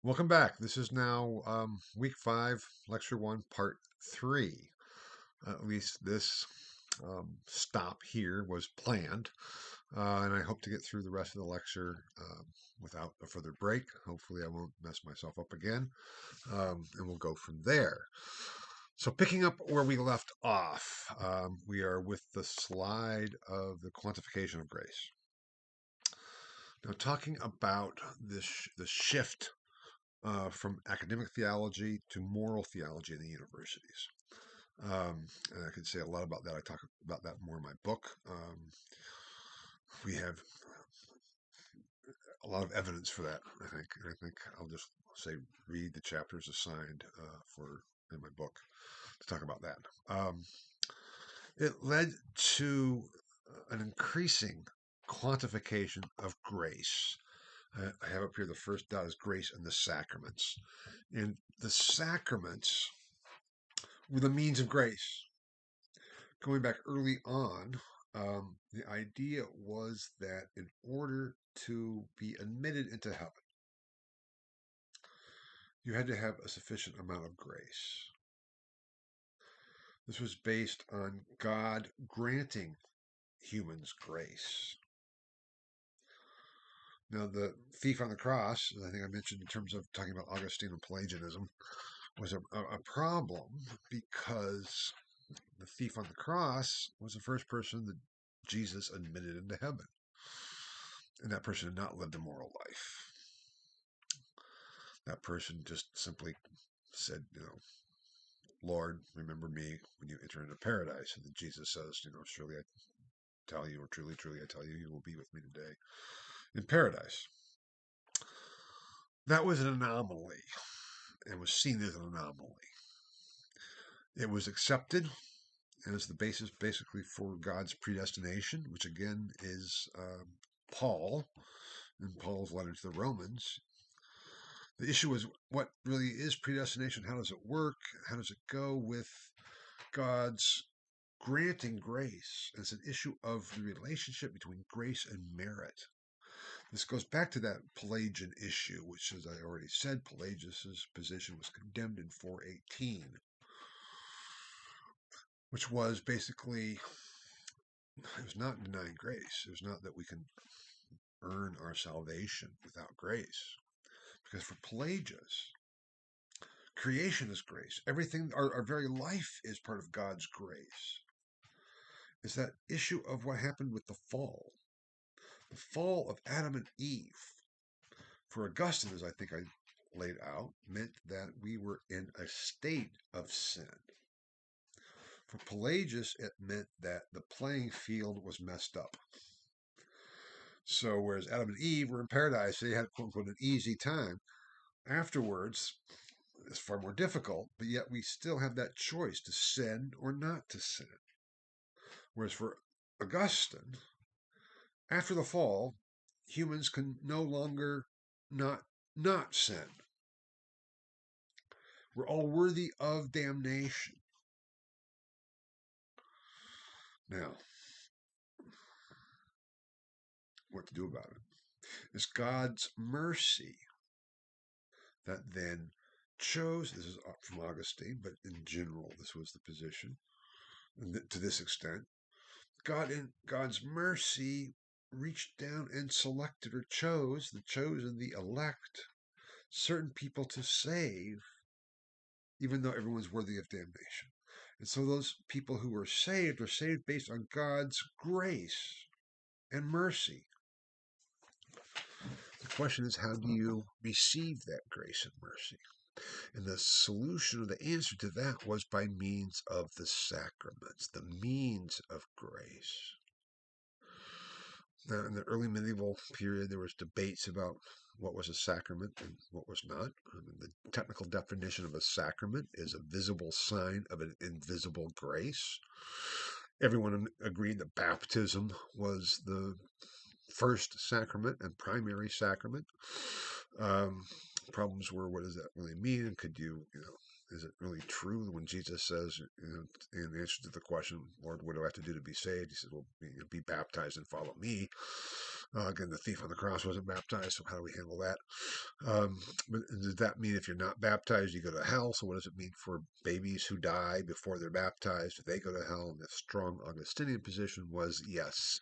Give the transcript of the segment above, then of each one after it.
Welcome back. This is now week 5, lecture 1, part 3. At least this stop here was planned, and I hope to get through the rest of the lecture without a further break. Hopefully, I won't mess myself up again, and we'll go from there. So, picking up where we left off, we are with the slide of the quantification of grace. Now, talking about the shift from academic theology to moral theology in the universities. And I could say a lot about that. I talk about that more in my book. We have a lot of evidence for that, I think. And I think I'll just say read the chapters assigned for in my book to talk about that. It led to an increasing quantification of grace. I have up here the first dot is grace and the sacraments. And the sacraments were the means of grace. Going back early on, the idea was that in order to be admitted into heaven, you had to have a sufficient amount of grace. This was based on God granting humans grace. Now, the thief on the cross, as I think I mentioned in terms of talking about Augustine and Pelagianism, was a problem because the thief on the cross was the first person that Jesus admitted into heaven. And that person had not lived a moral life. That person just simply said, Lord, remember me when you enter into paradise. And then Jesus says, surely I tell you, or truly, truly I tell you, you will be with me today in paradise. That was an anomaly. It was seen as an anomaly. It was accepted as the basis basically for God's predestination, which again is Paul in Paul's letter to the Romans. The issue is what really is predestination? How does it work? How does it go with God's granting grace? It's an issue of the relationship between grace and merit. This goes back to that Pelagian issue, which, as I already said, Pelagius' position was condemned in 418, which was basically, it was not denying grace. It was not that we can earn our salvation without grace. Because for Pelagius, creation is grace. Everything, our very life is part of God's grace. It's that issue of what happened with the fall. The fall of Adam and Eve. For Augustine, as I think I laid out, meant that we were in a state of sin. For Pelagius, it meant that the playing field was messed up. So whereas Adam and Eve were in paradise, they had quote unquote an easy time. Afterwards, it's far more difficult, but yet we still have that choice to sin or not to sin. Whereas for Augustine, after the fall, humans can no longer not sin. We're all worthy of damnation. Now, what to do about it? It's God's mercy that then chose, this is from Augustine, but in general, this was the position, to this extent, God in God's mercy reached down and selected or chose, the chosen, the elect, certain people to save, even though everyone's worthy of damnation. And so those people who are saved based on God's grace and mercy. The question is, how do you receive that grace and mercy? And the solution or the answer to that was by means of the sacraments, the means of grace. Now, in the early medieval period, there was debates about what was a sacrament and what was not. I mean, the technical definition of a sacrament is a visible sign of an invisible grace. Everyone agreed that baptism was the first sacrament and primary sacrament. Problems were, what does that really mean? Could is it really true when Jesus says, in answer to the question, Lord, what do I have to do to be saved? He said, well, be baptized and follow me. Again, the thief on the cross wasn't baptized, so how do we handle that? But does that mean if you're not baptized, you go to hell? So what does it mean for babies who die before they're baptized? Do they go to hell? And the strong Augustinian position was yes.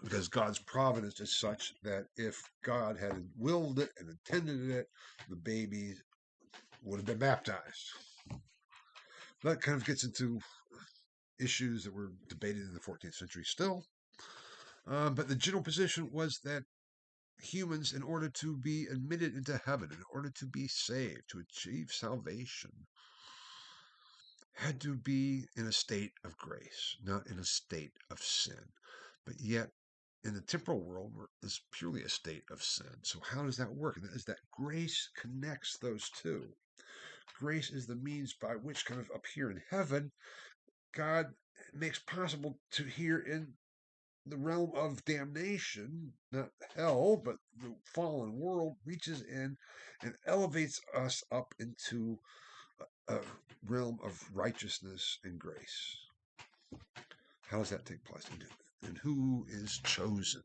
Because God's providence is such that if God had willed it and intended it, the baby would have been baptized. That kind of gets into issues that were debated in the 14th century still. But the general position was that humans, in order to be admitted into heaven, in order to be saved, to achieve salvation, had to be in a state of grace, not in a state of sin. But yet, in the temporal world, it's purely a state of sin. So how does that work? And that is that grace connects those two. Grace is the means by which, kind of up here in heaven, God makes possible to here in the realm of damnation, not hell, but the fallen world, reaches in and elevates us up into a realm of righteousness and grace. How does that take place? And who is chosen?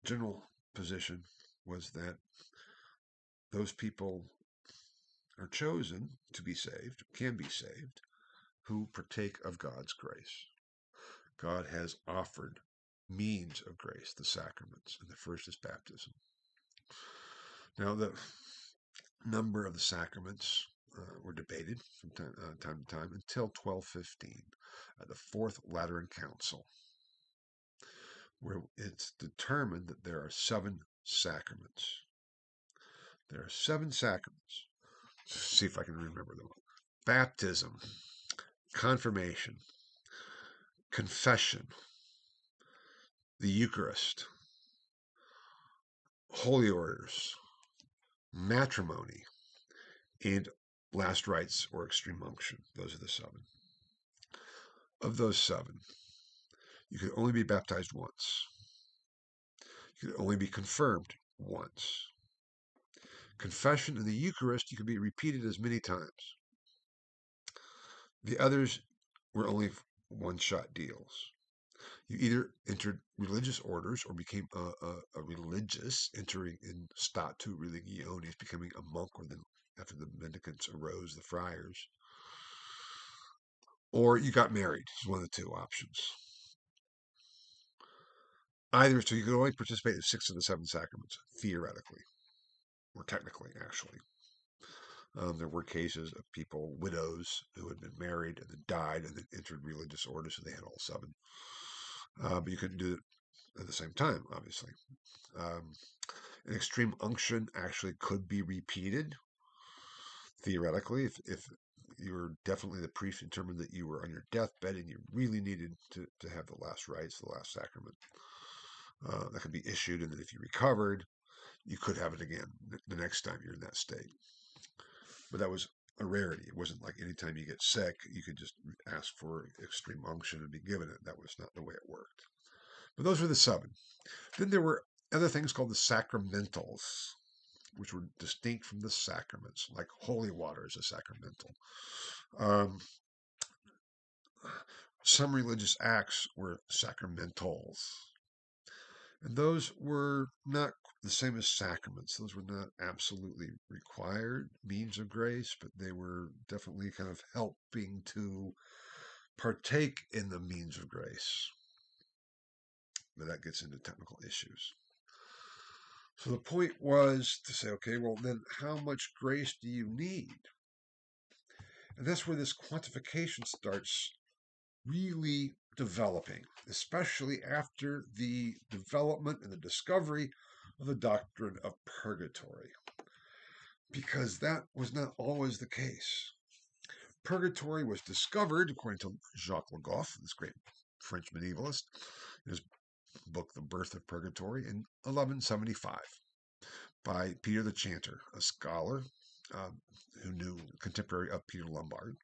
General position was that those people are chosen to be saved, can be saved, who partake of God's grace. God has offered means of grace, the sacraments, and the first is baptism. Now, the number of the sacraments were debated from time to time until 1215 at the Fourth Lateran Council, where it's determined that there are 7 sacraments. There are 7 sacraments. Let's see if I can remember them. Baptism, confirmation, confession, the Eucharist, holy orders, matrimony, and last rites or extreme unction. Those are the 7. Of those 7, you could only be baptized once. You could only be confirmed once. Confession and the Eucharist, you could be repeated as many times. The others were only one-shot deals. You either entered religious orders or became a religious, entering in statu religionis, becoming a monk, or then after the mendicants arose, the friars, or you got married. It's one of the 2 options. Either, so you could only participate in 6 of the 7 sacraments, theoretically, or technically, actually. There were cases of people, widows, who had been married and then died and then entered religious orders, so they had all 7. But you couldn't do it at the same time, obviously. An extreme unction actually could be repeated, theoretically, if you were definitely the priest determined that you were on your deathbed and you really needed to have the last rites, the last sacrament. That could be issued, and then if you recovered, you could have it again the next time you're in that state. But that was a rarity. It wasn't like anytime you get sick, you could just ask for extreme unction and be given it. That was not the way it worked. But those were the 7. Then there were other things called the sacramentals, which were distinct from the sacraments, like holy water is a sacramental. Some religious acts were sacramentals. And those were not the same as sacraments. Those were not absolutely required means of grace, but they were definitely kind of helping to partake in the means of grace. But that gets into technical issues. So the point was to say, okay, well, then how much grace do you need? And that's where this quantification starts really developing, especially after the development and the discovery of the doctrine of purgatory, because that was not always the case. Purgatory was discovered, according to Jacques Le Goff, this great French medievalist, in his book The Birth of Purgatory, in 1175 by Peter the Chanter, a scholar who knew contemporary of Peter Lombard.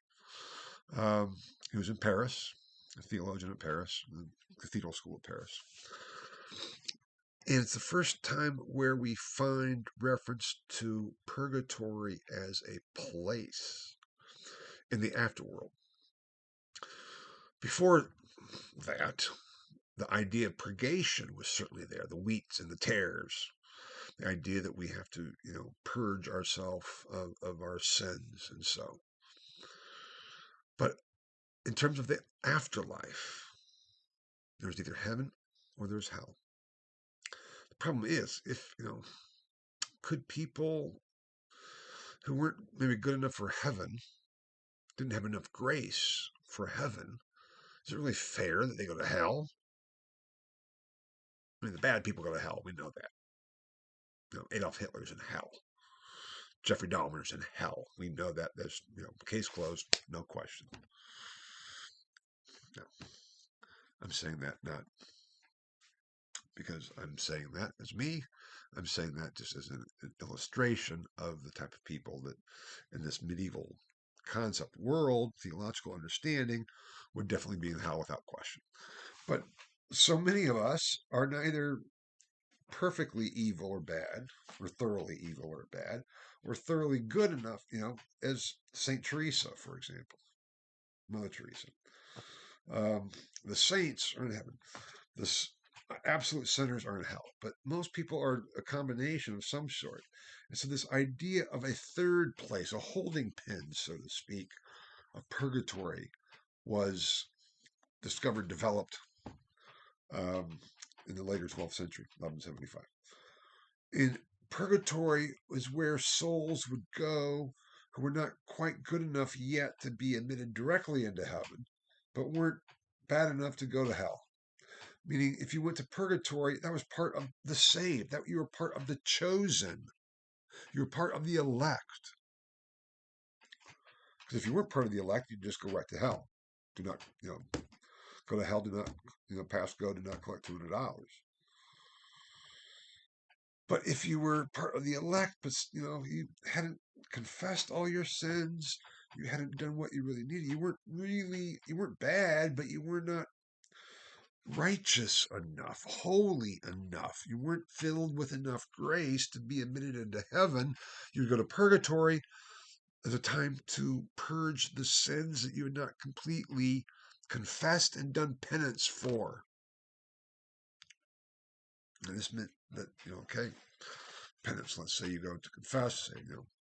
He was in Paris, a theologian at Paris, the Cathedral School of Paris. And it's the first time where we find reference to purgatory as a place in the afterworld. Before that the idea of purgation was certainly there, the wheats and the tares, the idea that we have to, purge ourselves of our sins and so. But in terms of the afterlife, there's either heaven or there's hell. The problem is, if, could people who weren't maybe good enough for heaven, didn't have enough grace for heaven, is it really fair that they go to hell? I mean, the bad people go to hell. We know that. Adolf Hitler's in hell. Jeffrey Dahmer's in hell. We know that. There's, case closed, no question. No, I'm saying that not because I'm saying that as me. I'm saying that just as an illustration of the type of people that in this medieval concept world, theological understanding, would definitely be in hell without question. But so many of us are neither perfectly evil or bad, or thoroughly evil or bad, or thoroughly good enough, as St. Teresa, for example, Mother Teresa. The saints are in heaven. The absolute sinners are in hell. But most people are a combination of some sort. And so this idea of a third place, a holding pen, so to speak, of purgatory was discovered, developed in the later 12th century, 1175. In purgatory was where souls would go who were not quite good enough yet to be admitted directly into heaven, but weren't bad enough to go to hell. Meaning, if you went to purgatory, that was part of the saved, that you were part of the chosen, you were part of the elect. Because if you weren't part of the elect, you'd just go right to hell. Do not, go to hell. Do not, pass go. Do not collect $200. But if you were part of the elect, but you hadn't confessed all your sins, you hadn't done what you really needed. You weren't bad, but you were not righteous enough, holy enough. You weren't filled with enough grace to be admitted into heaven. You would go to purgatory as a time to purge the sins that you had not completely confessed and done penance for. And this meant that, penance. Let's say you go to confess, say,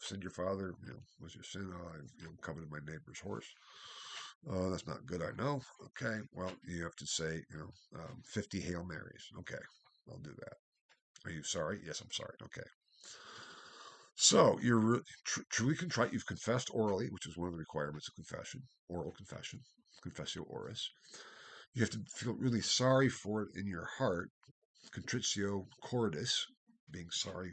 sin your father, what's your sin? Oh, I coveted my neighbor's horse. Oh, that's not good, I know. Okay, well, you have to say, 50 Hail Marys. Okay, I'll do that. Are you sorry? Yes, I'm sorry. Okay. So you're truly contrite. You've confessed orally, which is one of the requirements of confession, oral confession, confessio oris. You have to feel really sorry for it in your heart, contritio cordis, being sorry,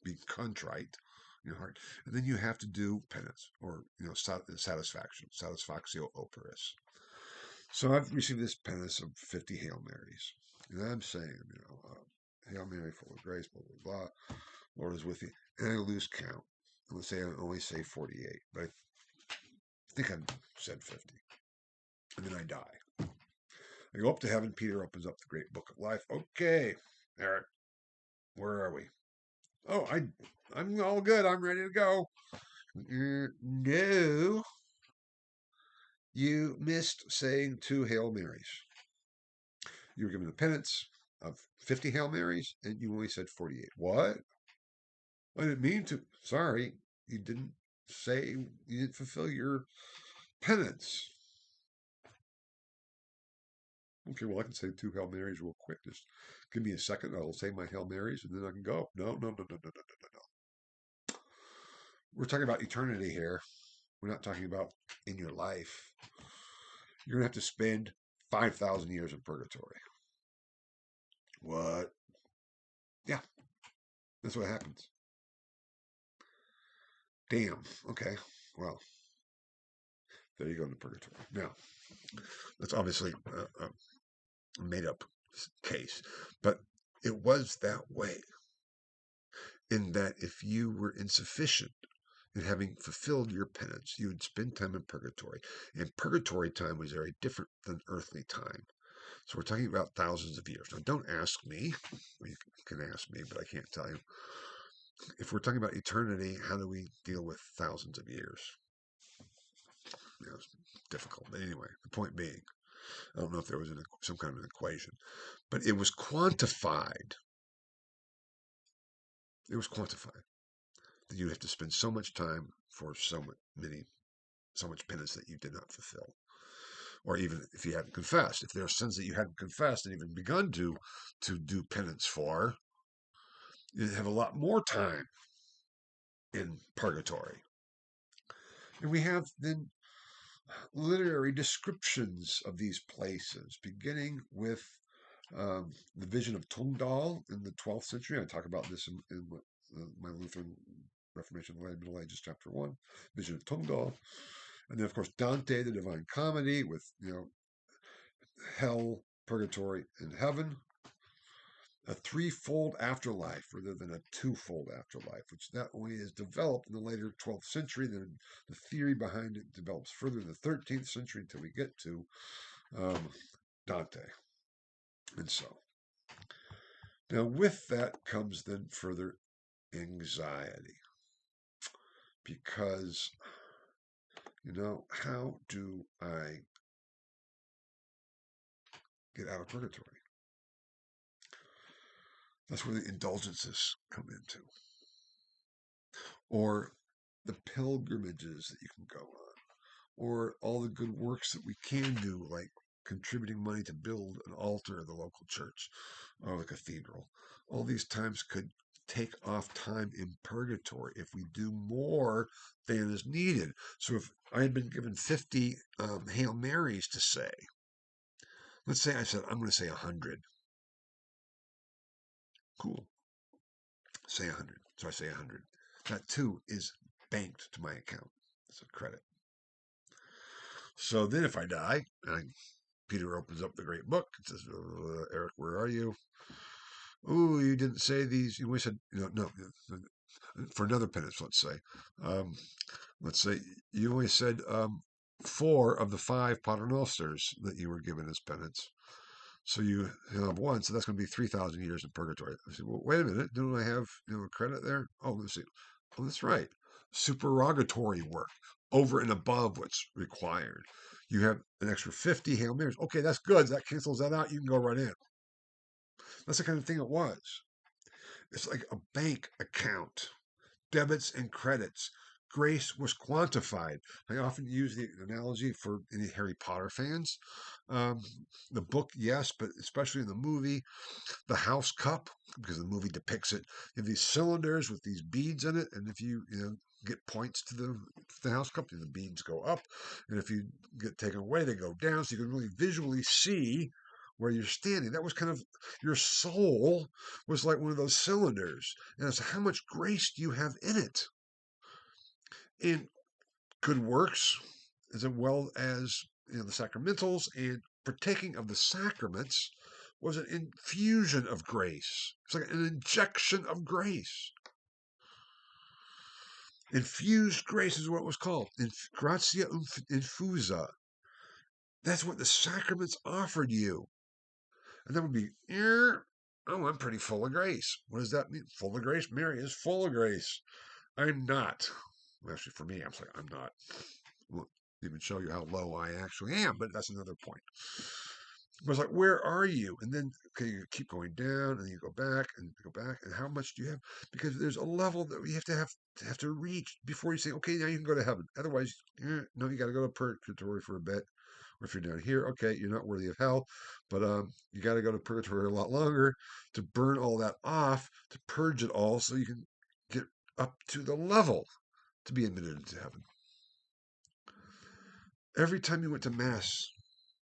being contrite in your heart. And then you have to do penance or, satisfaction, satisfactio operis. So I've received this penance of 50 Hail Marys. And I'm saying, Hail Mary, full of grace, blah, blah, blah. Lord is with you. And I lose count. And let's say I only say 48, but I think I said 50. And then I die. I go up to heaven. Peter opens up the great book of life. Okay, Eric, where are we? Oh, I'm all good. I'm ready to go. No, you missed saying 2 Hail Marys. You were given a penance of 50 Hail Marys, and you only said 48. What? I didn't mean to. Sorry, you didn't fulfill your penance. Okay, well, I can say 2 Hail Marys real quick. Just give me a second. I'll say my Hail Marys, and then I can go. No. We're talking about eternity here. We're not talking about in your life. You're going to have to spend 5,000 years in purgatory. What? Yeah, that's what happens. Damn. Okay. Well, there you go into purgatory. Now, that's obviously a made up case, but it was that way in that if you were insufficient in having fulfilled your penance, you would spend time in purgatory. And purgatory time was very different than earthly time. So we're talking about thousands of years. Now, don't ask me. Well, you can ask me, but I can't tell you. If we're talking about eternity, how do we deal with thousands of years? It's difficult. But anyway, the point being, I don't know if there was some kind of an equation, but it was quantified. It was quantified that you have to spend so much time for so much penance that you did not fulfill. Or even if you hadn't confessed, if there are sins that you hadn't confessed and even begun to do penance for, you have a lot more time in purgatory. And we have then literary descriptions of these places, beginning with the vision of Tungdal in the 12th century. I talk about this in my Lutheran Reformation of the Middle Ages, chapter 1, vision of Tungdal. And then, of course, Dante, the Divine Comedy, with hell, purgatory, and heaven. A threefold afterlife rather than a twofold afterlife, which that only is developed in the later 12th century. Then the theory behind it develops further in the 13th century until we get to Dante. And so, now with that comes then further anxiety. Because, how do I get out of purgatory? That's where the indulgences come into. Or the pilgrimages that you can go on. Or all the good works that we can do, like contributing money to build an altar at the local church or the cathedral. All these times could take off time in purgatory if we do more than is needed. So if I had been given 50 Hail Marys to say, let's say I said, I'm going to say 100. Cool. Say 100. So I say 100. That too is banked to my account. It's a credit. So then if I die, Peter opens up the great book and says, Eric, where are you? Oh, you didn't say these. You said, no, for another penance, let's say you only said 4 of the 5 paternosters that you were given as penance. So you have 1, so that's going to be 3,000 years in purgatory. I said, well, wait a minute, don't I have a credit there? Oh, let's see. Oh, that's right. Supererogatory work over and above what's required. You have an extra 50 Hail Marys. Okay, that's good. That cancels that out. You can go right in. That's the kind of thing it was. It's like a bank account, debits and credits. Grace was quantified. I often use the analogy for any Harry Potter fans. The book, yes, but especially in the movie, the house cup, because the movie depicts it. You have these cylinders with these beads in it, and if you get points to the house cup, the beads go up, and if you get taken away, they go down. So you can really visually see where you're standing. That was kind of your soul was like one of those cylinders, and it's how much grace do you have in it? In good works, as well as the sacramentals and partaking of the sacraments was an infusion of grace. It's like an injection of grace. Infused grace is what it was called. Gratia infusa. That's what the sacraments offered you. And that would be, oh, I'm pretty full of grace. What does that mean? Full of grace? Mary is full of grace. I'm not. Well, actually, for me, I'm not. Won't even show you how low I actually am, but that's another point. It was like, where are you? And then you keep going down, and you go back, and how much do you have? Because there's a level that you have to reach before you say, okay, now you can go to heaven. Otherwise, no, you got to go to purgatory for a bit. Or if you're down here, okay, you're not worthy of hell, but you got to go to purgatory a lot longer to burn all that off, to purge it all, so you can get up to the level to be admitted into heaven. Every time you went to Mass,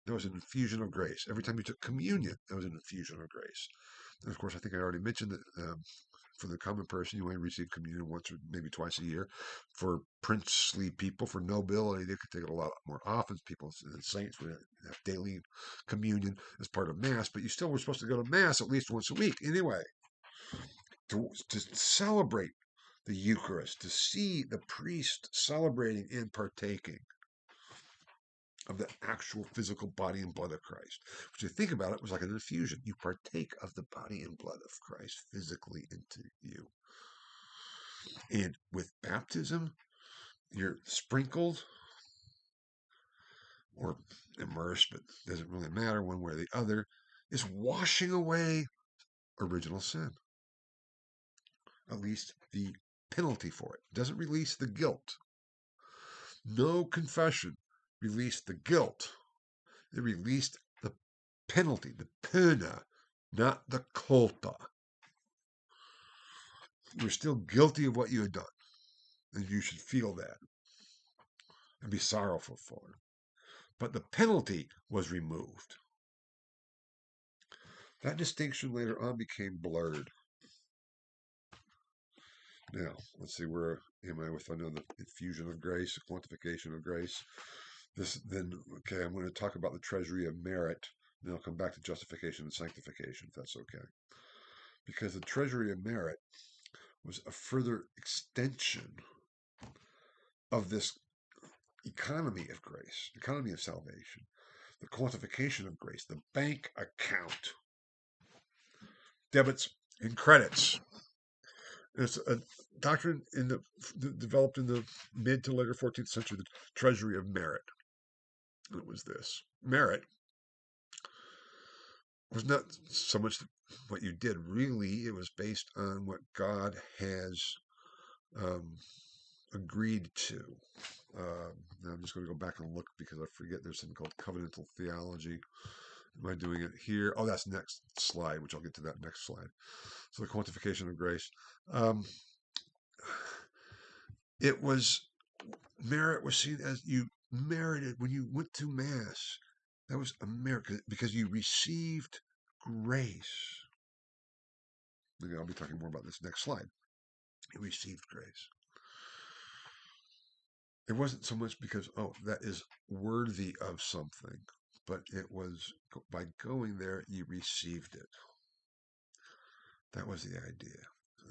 there was an infusion of grace. Every time you took communion, there was an infusion of grace. And of course, I think I already mentioned that for the common person, you only receive communion once or maybe twice a year. For princely people, for nobility, they could take it a lot more often. People, saints would have daily communion as part of Mass, but you still were supposed to go to Mass at least once a week anyway, to celebrate the Eucharist, to see the priest celebrating and partaking of the actual physical body and blood of Christ. Which, you think about it, was like an infusion. You partake of the body and blood of Christ physically into you. And with baptism, you're sprinkled or immersed, but it doesn't really matter one way or the other, is washing away original sin. At least the penalty for it. Doesn't release the guilt. No confession released the guilt. It released the penalty, the pena, not the culpa. You were still guilty of what you had done, and you should feel that and be sorrowful for it. But the penalty was removed. That distinction later on became blurred. Now, let's see, where am I with the infusion of grace, the quantification of grace? Okay, I'm going to talk about the treasury of merit, then I'll come back to justification and sanctification, if that's okay. Because the treasury of merit was a further extension of this economy of grace, economy of salvation, the quantification of grace, the bank account, debits and credits. It's a doctrine developed in the mid to later 14th century, the treasury of merit. It was this. Merit was not so much what you did. Really, it was based on what God has agreed to. Now I'm just going to go back and look because I forget there's something called covenantal theology. Am I doing it here? Oh, that's next slide, which I'll get to that next slide. So the quantification of grace. Merit was seen as you merited when you went to Mass. That was a merit because you received grace. I'll be talking more about this next slide. You received grace. It wasn't so much because, that is worthy of something, but it was by going there, you received it. That was the idea.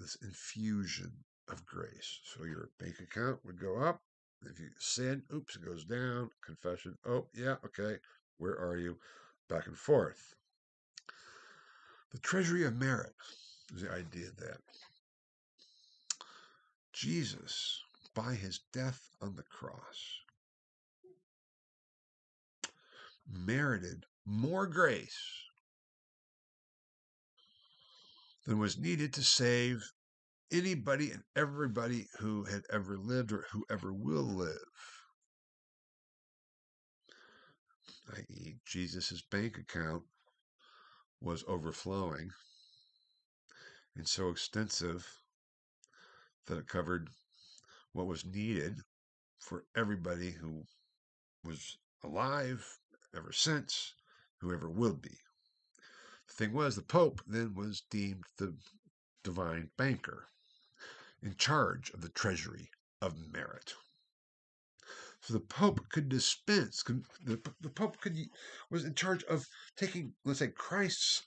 This infusion of grace. So your bank account would go up. If you sin, oops, it goes down. Confession, oh, yeah, okay. Where are you? Back and forth. The treasury of merit is the idea that Jesus, by his death on the cross, merited more grace than was needed to save anybody and everybody who had ever lived or who ever will live. I.e., Jesus' bank account was overflowing and so extensive that it covered what was needed for everybody who was alive ever since, whoever will be. The thing was, the Pope then was deemed the divine banker in charge of the treasury of merit. So the Pope could dispense, the Pope was in charge of taking, let's say, Christ's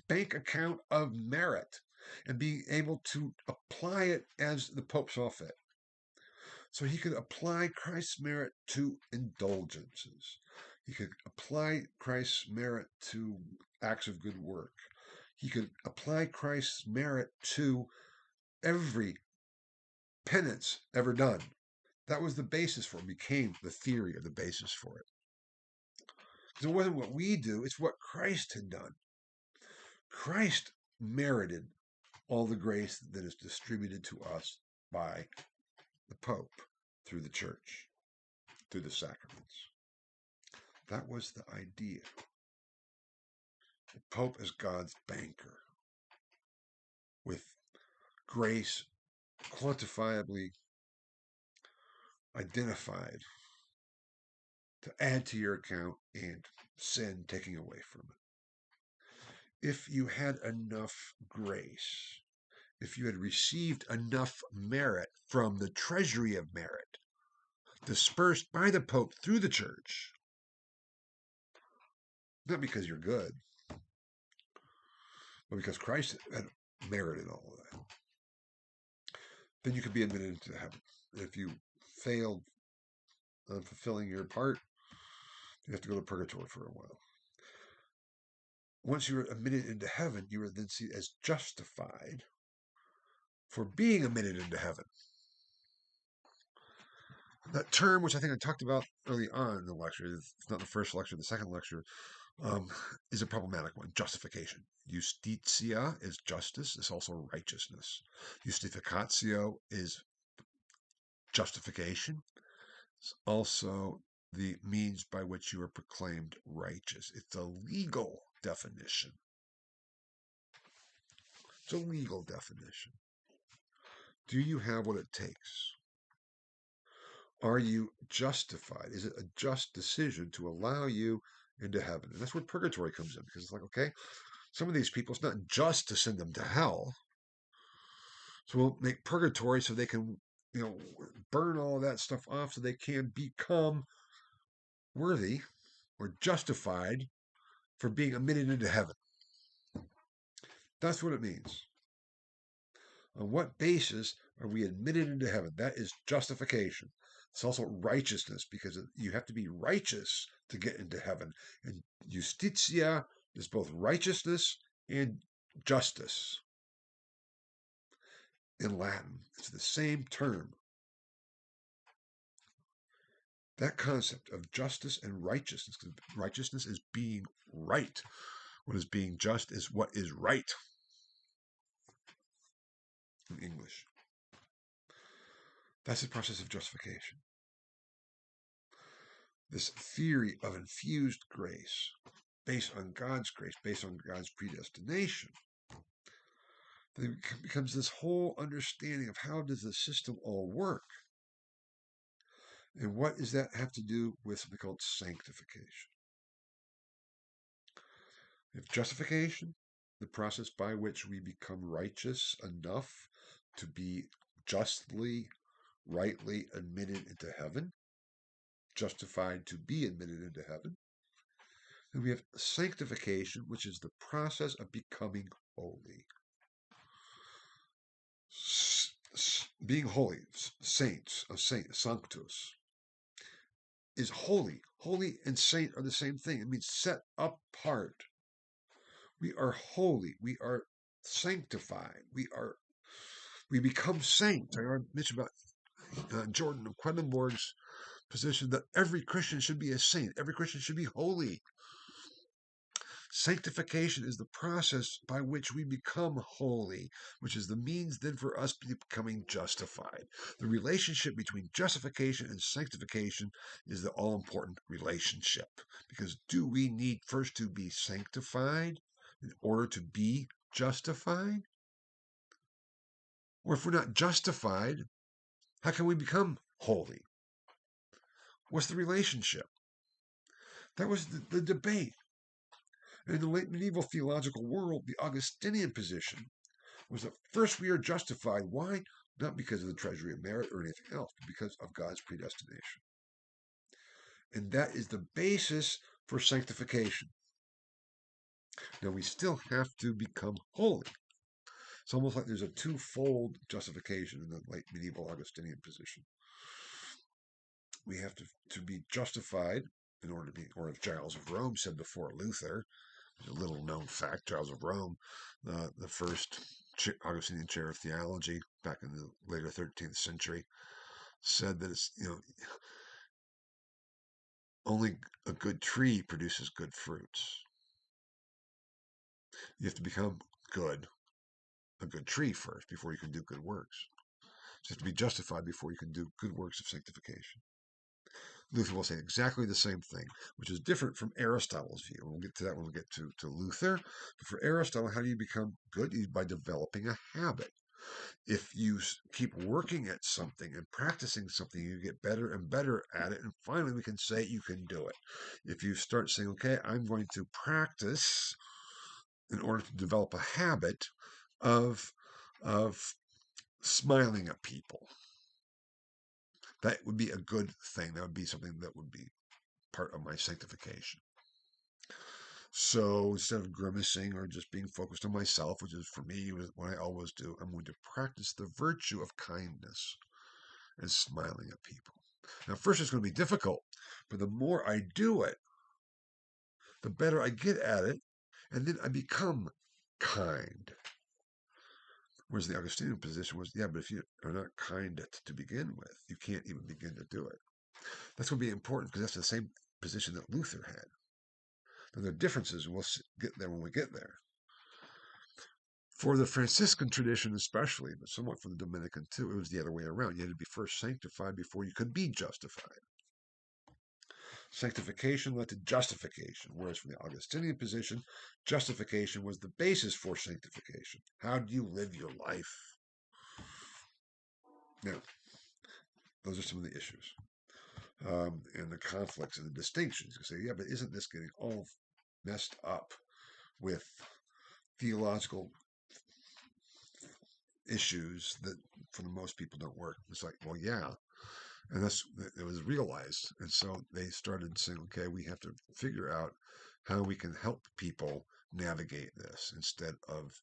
bank account of merit, and being able to apply it as the Pope saw fit. So he could apply Christ's merit to indulgences. He could apply Christ's merit to acts of good work. He could apply Christ's merit to every penance ever done. That was the basis for it, became the theory of the basis for it. Because it wasn't what we do, it's what Christ had done. Christ merited all the grace that is distributed to us by the Pope through the church, through the sacraments. That was the idea. The Pope is God's banker, with grace quantifiably identified to add to your account and sin taking away from it. If you had enough grace, if you had received enough merit from the treasury of merit, dispersed by the Pope through the church, not because you're good, but because Christ had merited all of that, then you could be admitted into heaven. If you failed on fulfilling your part, you have to go to purgatory for a while. Once you were admitted into heaven, you were then seen as justified for being admitted into heaven. That term, which I think I talked about early on in the lecture, it's not the first lecture, the second lecture, um, is a problematic one. Justification. Justitia is justice. It's also righteousness. Justificatio is justification. It's also the means by which you are proclaimed righteous. It's a legal definition. It's a legal definition. Do you have what it takes? Are you justified? Is it a just decision to allow you into heaven? And that's where purgatory comes in, because it's like, okay, some of these people, it's not just to send them to hell. So we'll make purgatory so they can, burn all that stuff off so they can become worthy or justified for being admitted into heaven. That's what it means. On what basis are we admitted into heaven? That is justification. It's also righteousness, because you have to be righteous to get into heaven. And justitia is both righteousness and justice. In Latin, it's the same term. That concept of justice and righteousness, because righteousness is being right. What is being just is what is right in English. That's the process of justification. This theory of infused grace, based on God's grace, based on God's predestination, there becomes this whole understanding of how does the system all work? And what does that have to do with something called sanctification? If justification, the process by which we become righteous enough to be justly, rightly admitted into heaven, justified to be admitted into heaven. And we have sanctification, which is the process of becoming holy. Being holy, saints, a saint, sanctus, is holy. Holy and saint are the same thing. It means set apart. We are holy. We are sanctified. We become saints. I mentioned about Jordan of Quedlinburg's position that every Christian should be a saint. Every Christian should be holy. Sanctification is the process by which we become holy, which is the means then for us becoming justified. The relationship between justification and sanctification is the all-important relationship. Because do we need first to be sanctified in order to be justified? Or if we're not justified, how can we become holy? What's the relationship? That was the debate. And in the late medieval theological world, the Augustinian position was that first we are justified. Why? Not because of the treasury of merit or anything else, but because of God's predestination. And that is the basis for sanctification. Now, we still have to become holy. It's almost like there's a twofold justification in the late medieval Augustinian position. We have to be justified in order to be, or as Giles of Rome said before Luther, a little known fact, Giles of Rome, the first Augustinian chair of theology back in the later 13th century, said that it's, only a good tree produces good fruits. You have to become a good tree first before you can do good works. So you have to be justified before you can do good works of sanctification. Luther will say exactly the same thing, which is different from Aristotle's view. We'll get to that when we get to Luther. But for Aristotle, how do you become good? By developing a habit. If you keep working at something and practicing something, you get better and better at it. And finally, we can say you can do it. If you start saying, okay, I'm going to practice in order to develop a habit of smiling at people, that would be a good thing. That would be something that would be part of my sanctification. So instead of grimacing or just being focused on myself, which is for me what I always do, I'm going to practice the virtue of kindness and smiling at people. Now, first it's going to be difficult, but the more I do it, the better I get at it, and then I become kind. Whereas the Augustinian position was, yeah, but if you are not kind to begin with, you can't even begin to do it. That's going to be important because that's the same position that Luther had. Now, there are differences, and we'll get there when we get there. For the Franciscan tradition especially, but somewhat for the Dominican too, it was the other way around. You had to be first sanctified before you could be justified. Sanctification led to justification, whereas from the Augustinian position, justification was the basis for sanctification. How do you live your life? Now, those are some of the issues. And the conflicts and the distinctions. You say, yeah, but isn't this getting all messed up with theological issues that for the most people don't work? It's like, well, yeah. And it was realized. And so they started saying, okay, we have to figure out how we can help people navigate this instead of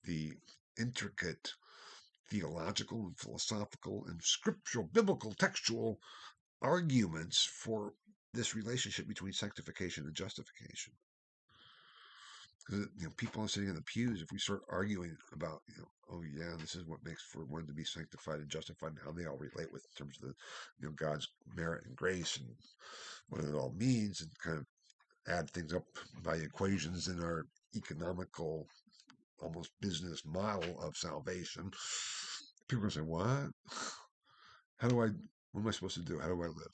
the intricate theological and philosophical and scriptural, biblical, textual arguments for this relationship between sanctification and justification. Because people are sitting in the pews. If we start arguing about, oh yeah, this is what makes for one to be sanctified and justified, and how they all relate with in terms of the, God's merit and grace and what it all means, and kind of add things up by equations in our economical, almost business model of salvation. People are saying, "What? How do I? What am I supposed to do? How do I live?"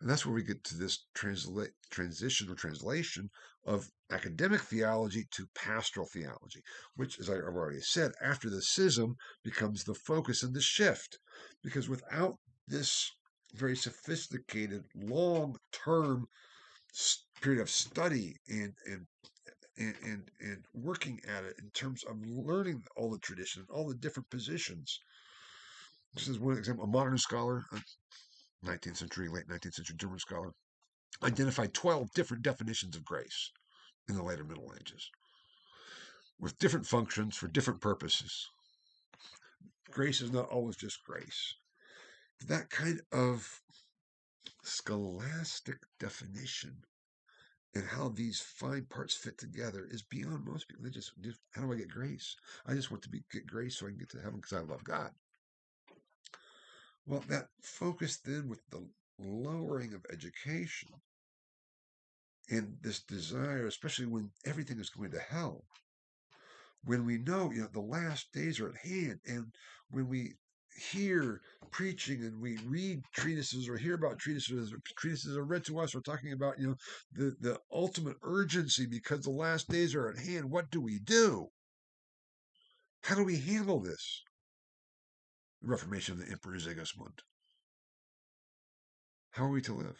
And that's where we get to this transition or translation of academic theology to pastoral theology, which, as I've already said, after the schism becomes the focus and the shift. Because without this very sophisticated, long-term period of study and working at it in terms of learning all the tradition, all the different positions. This is one example. A modern scholar, 19th century, late 19th century German scholar, identified 12 different definitions of grace in the later Middle Ages with different functions for different purposes. Grace is not always just grace. That kind of scholastic definition and how these fine parts fit together is beyond most people. They just how do I get grace? I just want to get grace so I can get to heaven because I love God. Well, that focus then with the lowering of education and this desire, especially when everything is going to hell, when we know, the last days are at hand, and when we hear preaching and we read treatises or hear about treatises are read to us, we're talking about, the ultimate urgency because the last days are at hand. What do we do? How do we handle this? The Reformation of the Emperor Sigismund. How are we to live?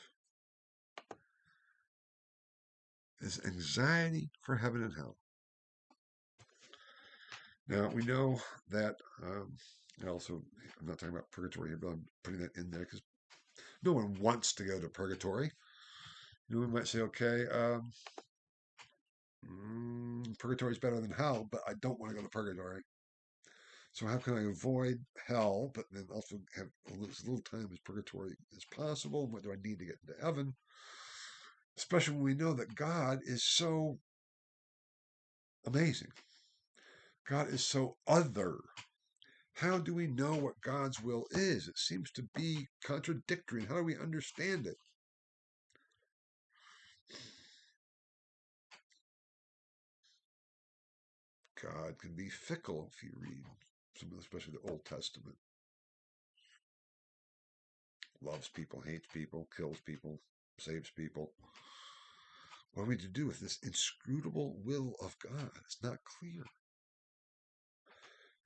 This anxiety for heaven and hell. Now, we know that, I'm not talking about purgatory here, but I'm putting that in there because no one wants to go to purgatory. We might say, okay, purgatory is better than hell, but I don't want to go to purgatory. So how can I avoid hell, but then also have as little time as purgatory as possible? What do I need to get into heaven? Especially when we know that God is so amazing. God is so other. How do we know what God's will is? It seems to be contradictory. How do we understand it? God can be fickle if you read especially the Old Testament. Loves people, hates people, kills people, saves people. What are we to do with this inscrutable will of God? It's not clear.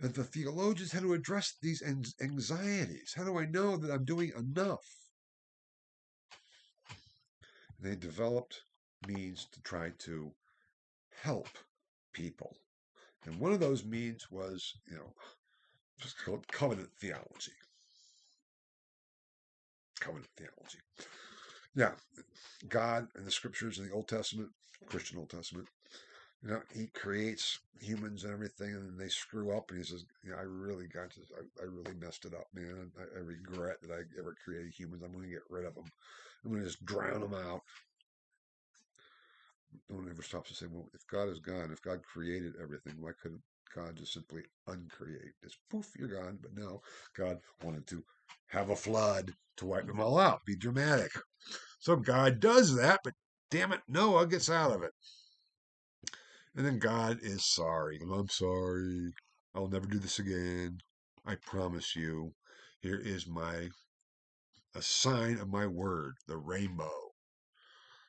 And the theologians had to address these anxieties. How do I know that I'm doing enough? They developed means to try to help people. And one of those means was, just called covenant theology. Covenant theology. Yeah, God in the scriptures in the Old Testament, Christian Old Testament, he creates humans and everything, and then they screw up, and he says, I really got this. I really messed it up, man. I regret that I ever created humans. I'm going to get rid of them. I'm going to just drown them out. No one ever stops to say, well, if God is God, if God created everything, why couldn't God just simply uncreate. Just poof, you're gone. But no, God wanted to have a flood to wipe them all out, be dramatic. So God does that, but damn it, Noah gets out of it. And then God is sorry. I'm sorry. I'll never do this again. I promise you. Here is a sign of my word, the rainbow,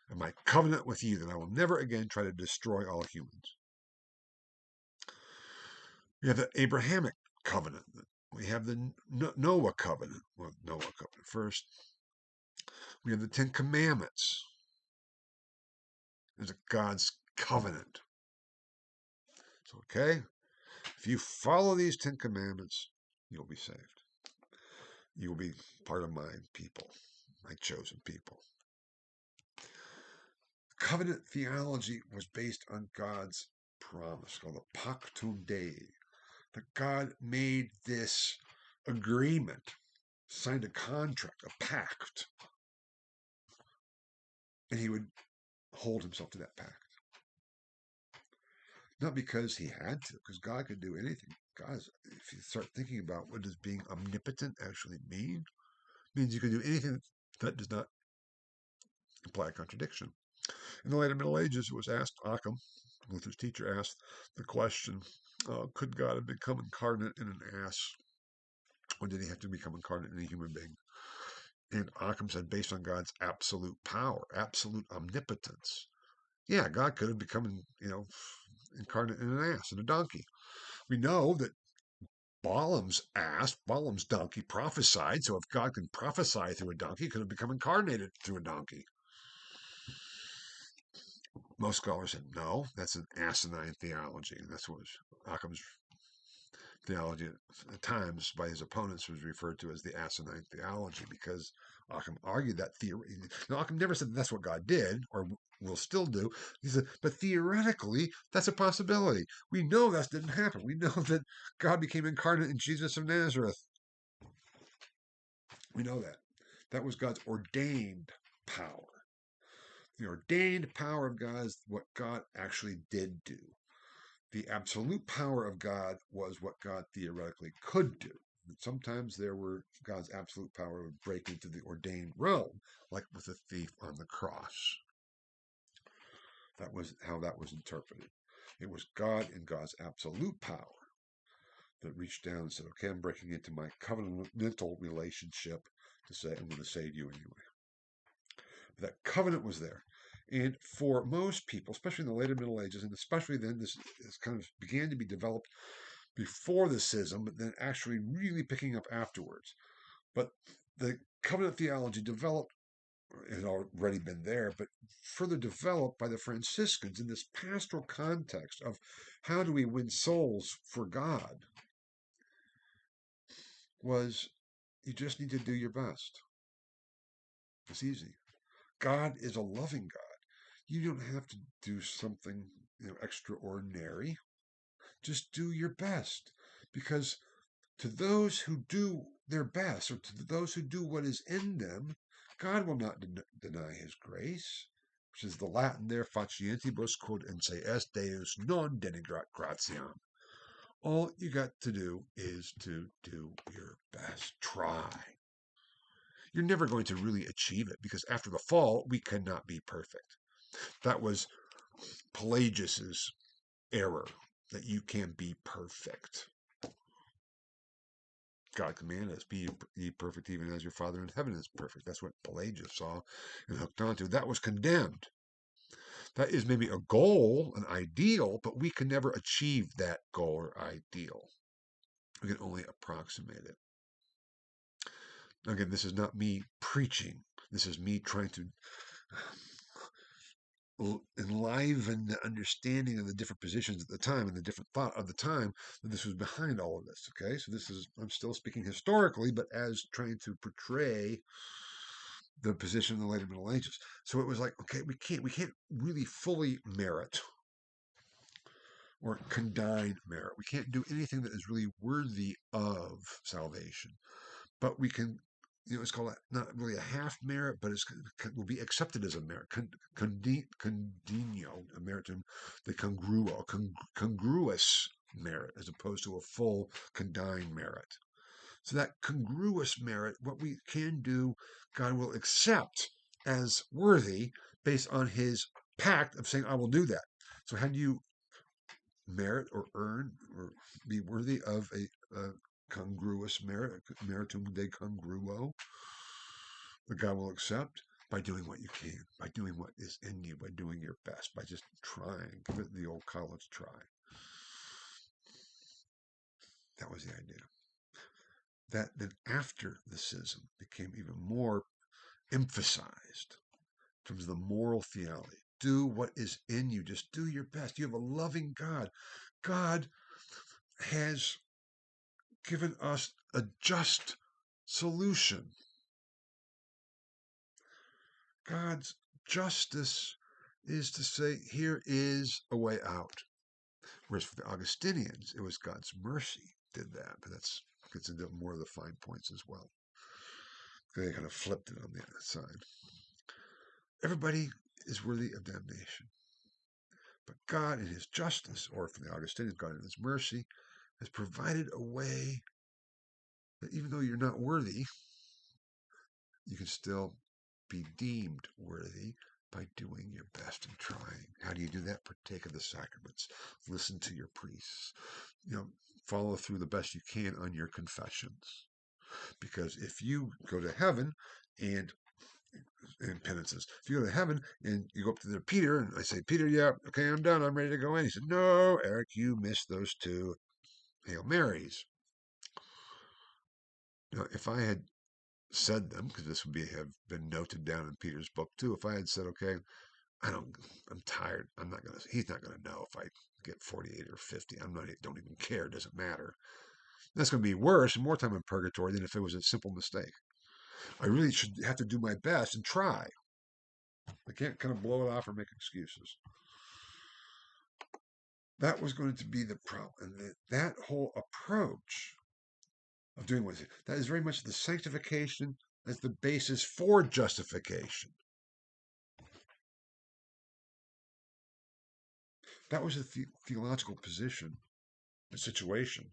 and my covenant with you that I will never again try to destroy all humans. We have the Abrahamic covenant. We have the Noah covenant. Well, Noah covenant first. We have the Ten Commandments. There's God's covenant. So, okay, if you follow these 10 commandments, you'll be saved. You will be part of my people, my chosen people. Covenant theology was based on God's promise called the Pactum Dei. That God made this agreement, signed a contract, a pact, and he would hold himself to that pact. Not because he had to, because God could do anything. God, if you start thinking about what does being omnipotent actually mean, it means you can do anything that does not imply a contradiction. In the later Middle Ages, it was asked, Occam, Luther's teacher, asked the question, could God have become incarnate in an ass? Or did he have to become incarnate in a human being? And Occam said, based on God's absolute power, absolute omnipotence. Yeah, God could have become, incarnate in an ass, in a donkey. We know that Balaam's donkey prophesied. So if God can prophesy through a donkey, he could have become incarnated through a donkey. Most scholars said, no, that's an asinine theology. And that's what Occam's theology at times by his opponents was referred to as the asinine theology, because Occam argued that theory. Now, Occam never said that's what God did or will still do. He said, but theoretically, that's a possibility. We know that didn't happen. We know that God became incarnate in Jesus of Nazareth. We know that. That was God's ordained power. The ordained power of God is what God actually did do. The absolute power of God was what God theoretically could do. Sometimes God's absolute power would break into the ordained realm, like with the thief on the cross. That was how that was interpreted. It was God in God's absolute power that reached down and said, okay, I'm breaking into my covenantal relationship to say, I'm going to save you anyway. But that covenant was there. And for most people, especially in the later Middle Ages, and especially then, this kind of began to be developed before the schism, but then actually really picking up afterwards. But the covenant theology developed, it had already been there, but further developed by the Franciscans in this pastoral context of how do we win souls for God, was you just need to do your best. It's easy. God is a loving God. You don't have to do something extraordinary. Just do your best. Because to those who do their best, or to those who do what is in them, God will not deny his grace, which is the Latin there, facientibus quod se est Deus non denigrat gratiam. All you got to do is to do your best. Try. You're never going to really achieve it, because after the fall, we cannot be perfect. That was Pelagius's error, that you can be perfect. God commanded us, be ye perfect even as your Father in heaven is perfect. That's what Pelagius saw and hooked onto. That was condemned. That is maybe a goal, an ideal, but we can never achieve that goal or ideal. We can only approximate it. Again, this is not me preaching. This is me trying to enliven the understanding of the different positions at the time and the different thought of the time that this was behind all of this. Okay, so I'm still speaking historically, but as trying to portray the position in the later Middle Ages. So it was like, okay, we can't really fully merit or condign merit. We can't do anything that is really worthy of salvation, but we can. It's called not really a half merit, but it will be accepted as a merit. Condigno, a meritum, the congruous merit as opposed to a full condign merit. So that congruous merit, what we can do, God will accept as worthy based on his pact of saying, I will do that. So how do you merit or earn or be worthy of a congruous merit, meritum de congruo, that God will accept? By doing what you can, by doing what is in you, by doing your best, by just trying. Give it the old college try. That was the idea. That then after the schism became even more emphasized in terms of the moral theology. Do what is in you. Just do your best. You have a loving God. God has given us a just solution. God's justice is to say, here is a way out. Whereas for the Augustinians, it was God's mercy did that. But that gets into more of the fine points as well. They kind of flipped it on the other side. Everybody is worthy of damnation. But God in his justice, or for the Augustinians, God in his mercy, has provided a way that even though you're not worthy, you can still be deemed worthy by doing your best and trying. How do you do that? Partake of the sacraments. Listen to your priests. Follow through the best you can on your confessions. Because if you go to heaven and penances. If you go to heaven and you go up to the Peter and I say, Peter, yeah, okay, I'm done. I'm ready to go in. He said, no, Eric, you missed those 2 Hail Marys. Now, if I had said them, because this would have been noted down in Peter's book too, if I had said, okay, I'm tired. He's not going to know if I get 48 or 50. Don't even care. It doesn't matter. That's going to be worse and more time in purgatory than if it was a simple mistake. I really should have to do my best and try. I can't kind of blow it off or make excuses. That was going to be the problem. And that whole approach of doing what that is very much the sanctification as the basis for justification. That was a theological position, a situation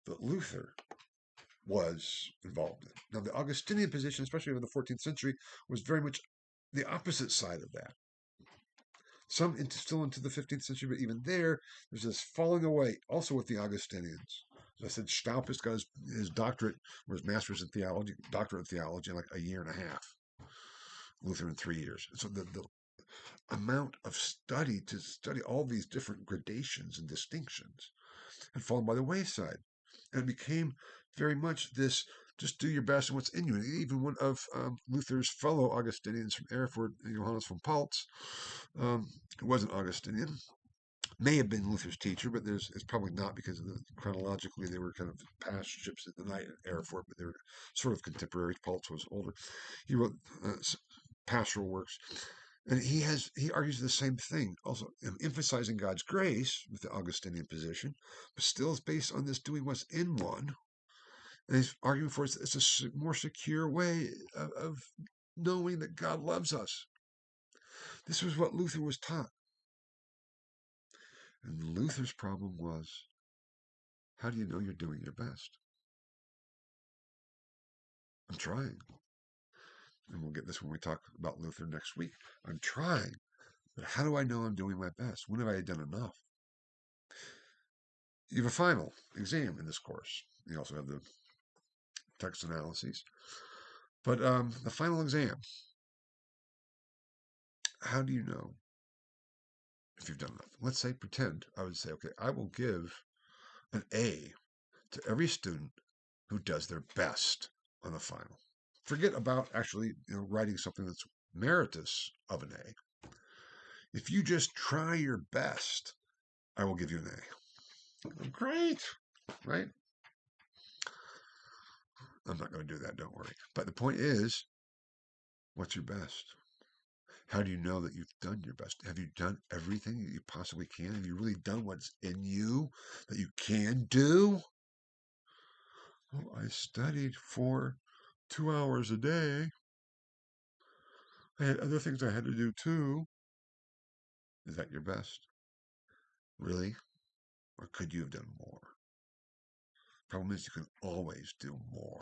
that Luther was involved in. Now, the Augustinian position, especially in the 14th century, was very much the opposite side of that. Some still into the 15th century, but even there's this falling away also with the Augustinians. As I said, Staupitz got his doctorate, or his master's in theology, doctorate in theology in like a year and a half. Luther in 3 years. So the amount of study to study all these different gradations and distinctions had fallen by the wayside. And it became very much this, just do your best and what's in you. And even one of Luther's fellow Augustinians from Erfurt, Johannes von Paltz, who was an Augustinian, may have been Luther's teacher, but it's probably not because chronologically they were kind of past ships at the night at Erfurt, but they were sort of contemporaries. Paltz was older. He wrote pastoral works. And he argues the same thing, also emphasizing God's grace with the Augustinian position, but still is based on this doing what's in one. And he's arguing for it's a more secure way of knowing that God loves us. This was what Luther was taught. And Luther's problem was, how do you know you're doing your best? I'm trying. And we'll get this when we talk about Luther next week. I'm trying. But how do I know I'm doing my best? When have I done enough? You have a final exam in this course. You also have the text analyses. But the final exam, how do you know if you've done enough? Let's say, pretend, I would say, okay, I will give an A to every student who does their best on the final. Forget about actually writing something that's meritorious of an A. If you just try your best, I will give you an A. Great, right? I'm not going to do that, don't worry. But the point is, what's your best? How do you know that you've done your best? Have you done everything that you possibly can? Have you really done what's in you that you can do? Well, I studied for 2 hours a day. I had other things I had to do too. Is that your best? Really? or could you have done more? Problem is, you can always do more.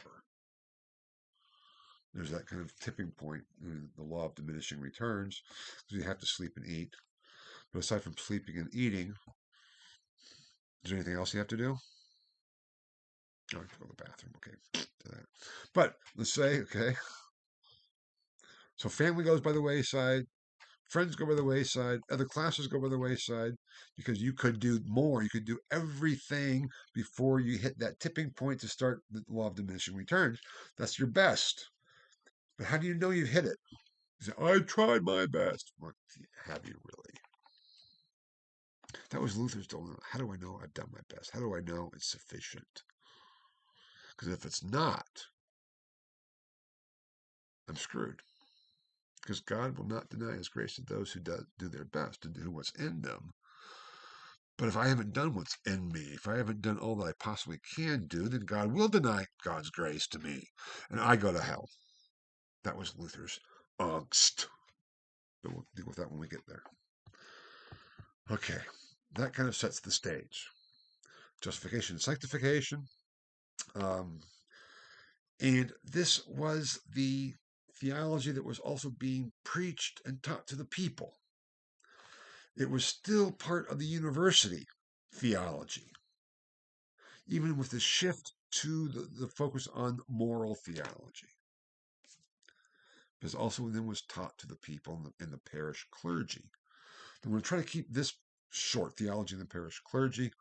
There's that kind of tipping point in the law of diminishing returns, because you have to sleep and eat. But aside from sleeping and eating, is there anything else you have to do? Oh, I have to go to the bathroom. Okay, to that. But let's say, okay, so family goes by the wayside, friends go by the wayside, other classes go by the wayside, because you could do more. You could do everything before you hit that tipping point to start the law of diminishing returns. That's your best. But how do you know you've hit it? You say, I tried my best. Well, have you really? That was Luther's dilemma. How do I know I've done my best? How do I know it's sufficient? Because if it's not, I'm screwed. Because God will not deny his grace to those who do their best and do what's in them. But if I haven't done what's in me, if I haven't done all that I possibly can do, then God will deny God's grace to me, and I go to hell. That was Luther's angst. But we'll deal with that when we get there. Okay, that kind of sets the stage. Justification and sanctification. And this was the theology that was also being preached and taught to the people. It was still part of the university theology, even with the shift to the focus on moral theology. This also then was taught to the people in the parish clergy. I'm going to try to keep this short, theology in the parish clergy,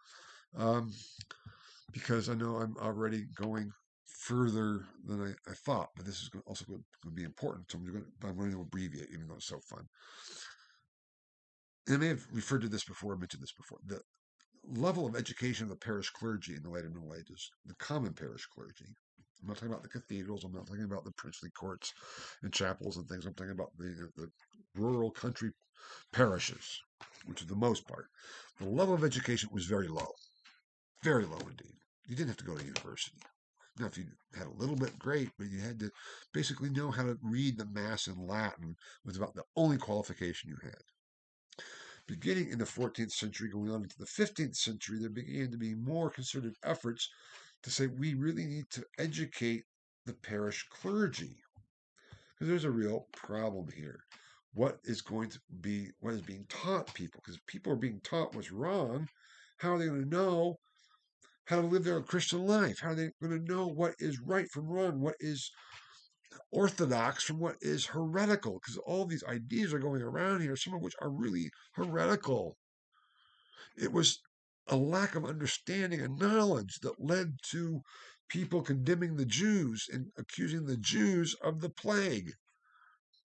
because I know I'm already going further than I thought, but this is also going to be important. So I'm going to abbreviate, even though it's so fun. And I may have referred to this before, mentioned this before. The level of education of the parish clergy in the later Middle Ages, the common parish clergy. I'm not talking about the cathedrals. I'm not talking about the princely courts and chapels and things. I'm talking about the rural country parishes, which is the most part. The level of education was very low indeed. You didn't have to go to university. Now, if you had a little bit, great, but you had to basically know how to read the Mass in Latin was about the only qualification you had. Beginning in the 14th century, going on into the 15th century, there began to be more concerted efforts to say we really need to educate the parish clergy, because there's a real problem here. What is being taught people? Because if people are being taught what's wrong, how are they going to know how to live their Christian life? How are they going to know what is right from wrong? What is orthodox from what is heretical? Because all these ideas are going around here, some of which are really heretical. It was a lack of understanding and knowledge that led to people condemning the Jews and accusing the Jews of the plague,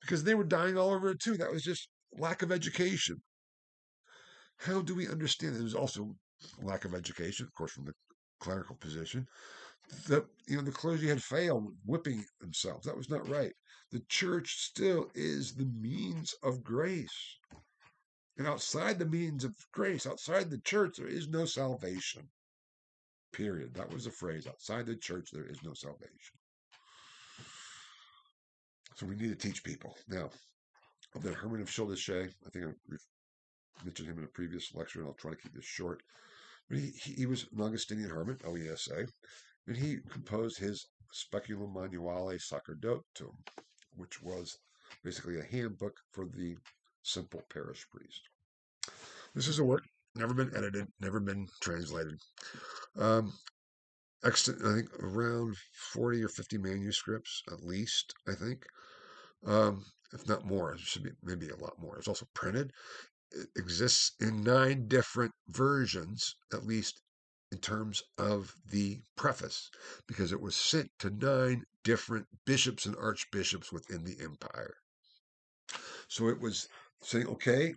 because they were dying all over it too. That was just lack of education. How do we understand? There was also lack of education, of course, from the clerical position. That the clergy had failed, whipping themselves. That was not right. The church still is the means of grace. And outside the means of grace, outside the church, there is no salvation. Period. That was the phrase. Outside the church, there is no salvation. So we need to teach people. Now, the Herman of Schildesche, I think I mentioned him in a previous lecture, and I'll try to keep this short. But he was an Augustinian hermit, OESA, and he composed his Speculum Manuale Sacerdotum, which was basically a handbook for the simple parish priest. This is a work, never been edited, never been translated. I think around 40 or 50 manuscripts, at least, I think. If not more, it should be maybe a lot more. It's also printed. It exists in 9 different versions, at least in terms of the preface, because it was sent to 9 different bishops and archbishops within the empire. So it was saying, okay,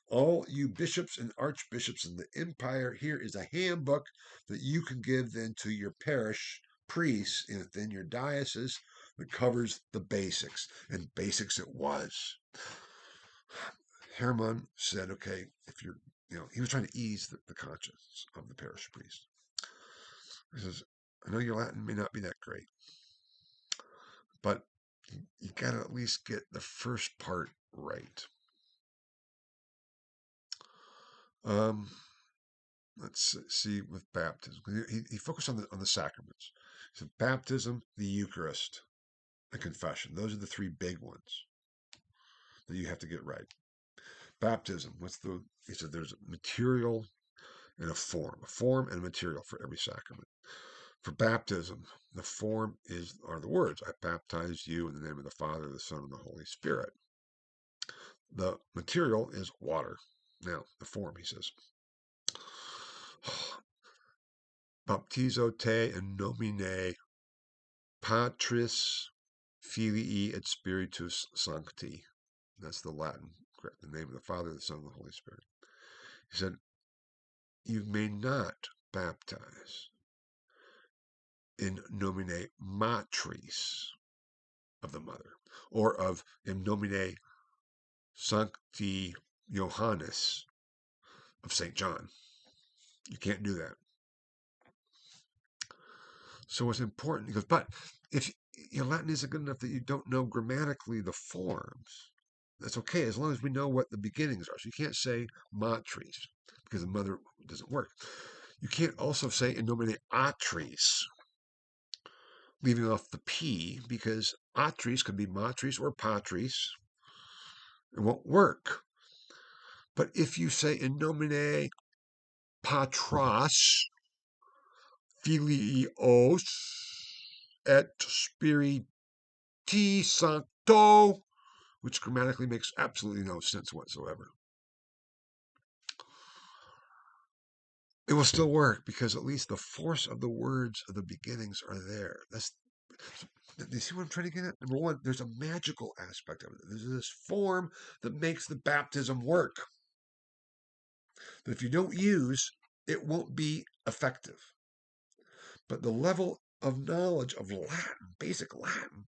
all you bishops and archbishops in the empire, here is a handbook that you can give then to your parish priests within your diocese that covers the basics. And basics it was. Hermann said, okay, if you're, he was trying to ease the conscience of the parish priest. He says, I know your Latin may not be that great, but you got to at least get the first part right. let's see with baptism. He focused on the sacraments. So baptism, the Eucharist, and confession. Those are the three big ones that you have to get right. Baptism, he said there's a material and a form and a material for every sacrament. For baptism, the form are the words, I baptize you in the name of the Father, the Son, and the Holy Spirit. The material is water. Now, the form, he says, baptizo te in nomine Patris, Filii, et Spiritus Sancti. That's the Latin, the name of the Father, the Son, and the Holy Spirit. He said, you may not baptize in nomine Matris, of the mother, or of in nomine Sancti Johannes, of St. John. You can't do that. So it's important. He goes, but if your Latin isn't good enough that you don't know grammatically the forms, that's okay as long as we know what the beginnings are. So you can't say matris because the mother doesn't work. You can't also say in nomine atris, leaving off the P, because atris could be matris or patris. It won't work. But if you say in nomine patras, Filios, et Spiriti Sancto, which grammatically makes absolutely no sense whatsoever, it will still work because at least the force of the words of the beginnings are there. Do you see what I'm trying to get at? Number one, there's a magical aspect of it. There's this form that makes the baptism work. That if you don't use, it won't be effective. But the level of knowledge of Latin, basic Latin,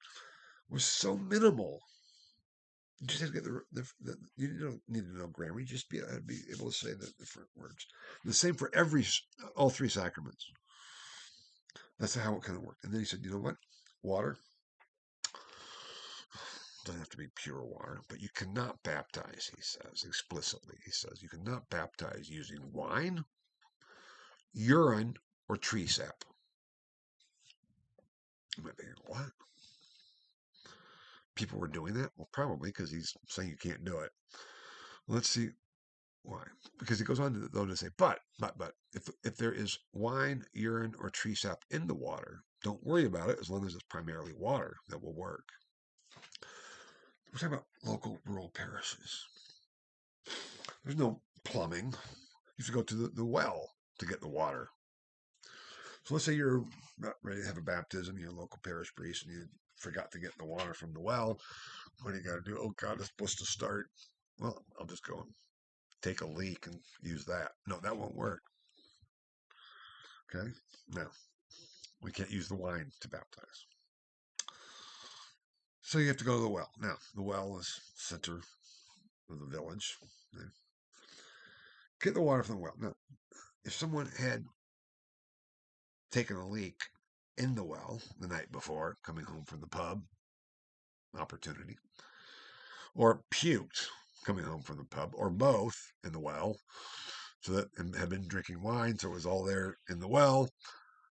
was so minimal. You just have to get you don't need to know grammar. You just be able to say the different words. The same for all three sacraments. That's how it kind of worked. And then he said, you know what? Water doesn't have to be pure water, but you cannot baptize, he says explicitly. He says you cannot baptize using wine, urine, or tree sap. You might be thinking, what? People were doing that? Well, probably because he's saying you can't do it. Let's see why. Because he goes on to say, but if there is wine, urine, or tree sap in the water, don't worry about it as long as it's primarily water that will work. We're talking about local rural parishes. There's no plumbing. You have to go to the well to get the water. So let's say you're not ready to have a baptism, you're a local parish priest, and you forgot to get the water from the well. What do you got to do? Oh, God, it's supposed to start. Well, I'll just go and take a leak and use that. No, that won't work. Okay? No, we can't use the wine to baptize. So you have to go to the well. Now, the well is center of the village. Get the water from the well. Now, if someone had taken a leak in the well the night before, coming home from the pub, opportunity, or puked coming home from the pub, or both in the well, so that and had been drinking wine, so it was all there in the well,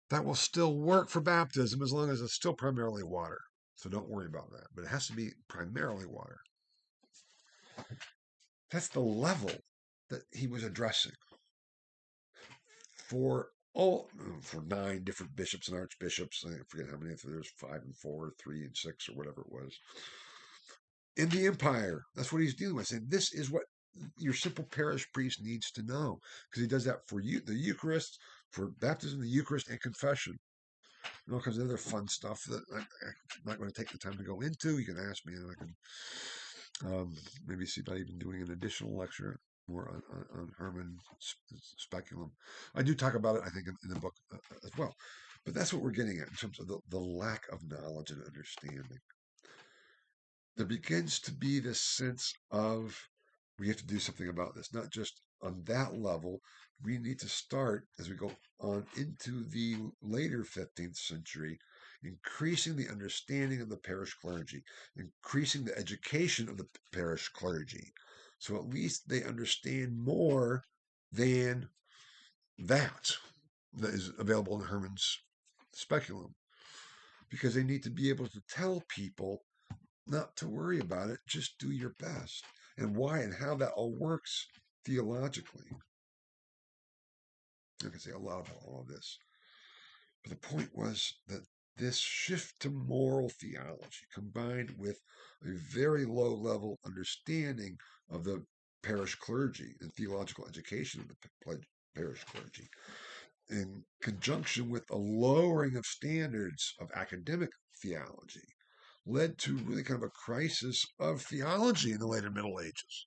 that will still work for baptism as long as it's still primarily water. So don't worry about that. But it has to be primarily water. That's the level that he was addressing for for 9 different bishops and archbishops. I forget how many. If there's 5 and 4, 3 and 6, or whatever it was. In the empire, that's what he's dealing with. Saying this is what your simple parish priest needs to know, because he does that for you, the Eucharist, for baptism, the Eucharist, and confession, and all kinds of other fun stuff that I'm not going to take the time to go into. You can ask me, and I can maybe see about even doing an additional lecture more on Herman Speculum. I do talk about it, I think, in the book as well. But that's what we're getting at in terms of the lack of knowledge and understanding. There begins to be this sense of we have to do something about this, not just on that level. We need to start as we go on into the later 15th century, increasing the understanding of the parish clergy, increasing the education of the parish clergy. So at least they understand more than that is available in Herman's Speculum, because they need to be able to tell people not to worry about it, just do your best, and why and how that all works theologically. I can say a lot about all of this, but the point was that this shift to moral theology, combined with a very low level understanding of the parish clergy and theological education of the parish clergy, in conjunction with a lowering of standards of academic theology, led to really kind of a crisis of theology in the later Middle Ages.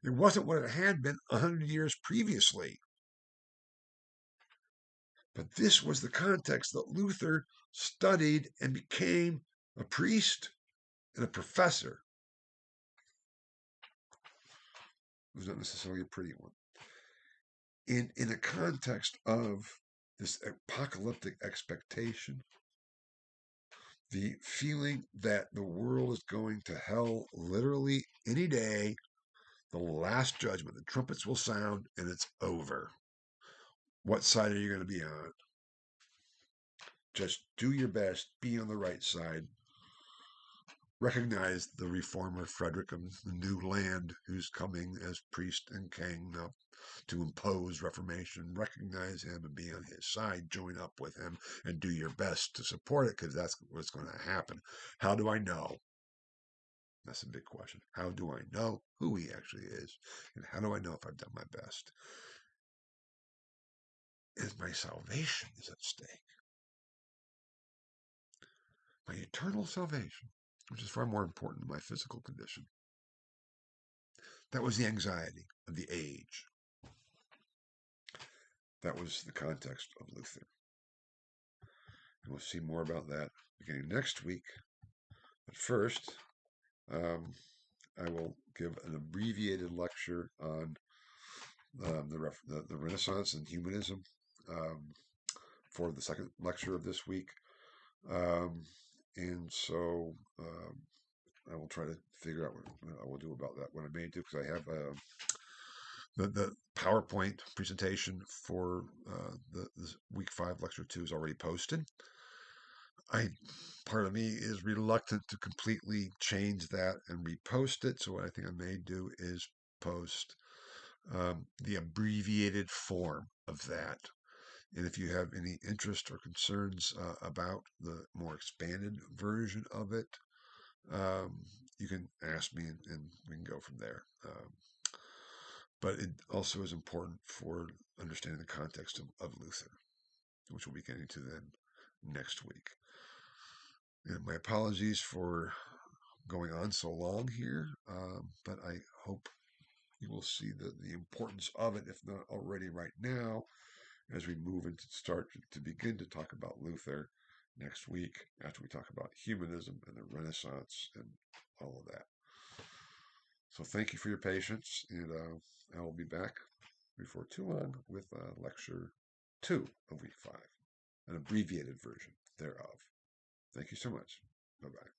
It wasn't what it had been 100 years previously. But this was the context that Luther studied and became a priest and a professor. It was not necessarily a pretty one. In a context of this apocalyptic expectation, the feeling that the world is going to hell literally any day, the last judgment, the trumpets will sound and it's over. What side are you going to be on? Just do your best, be on the right side. Recognize the reformer Frederick of the New Land, who's coming as priest and king to impose reformation. Recognize him and be on his side. Join up with him and do your best to support it, because that's what's going to happen. How do I know? That's a big question. How do I know who he actually is? And how do I know if I've done my best? Is my salvation is at stake. My eternal salvation, which is far more important than my physical condition. That was the anxiety of the age. That was the context of Luther. And we'll see more about that beginning next week. But first, I will give an abbreviated lecture on the Renaissance and humanism for the second lecture of this week. And so I will try to figure out what I will do about that, what I may do, because I have the PowerPoint presentation for the week 5 lecture 2 is already posted. Part of me is reluctant to completely change that and repost it. So what I think I may do is post the abbreviated form of that. And if you have any interest or concerns about the more expanded version of it, you can ask me and we can go from there. But it also is important for understanding the context of Luther, which we'll be getting to then next week. And my apologies for going on so long here, but I hope you will see the importance of it, if not already right now, as we move into to begin to talk about Luther next week, after we talk about humanism and the Renaissance and all of that. So thank you for your patience, and I will be back before too long with lecture 2 of week 5, an abbreviated version thereof. Thank you so much. Bye-bye.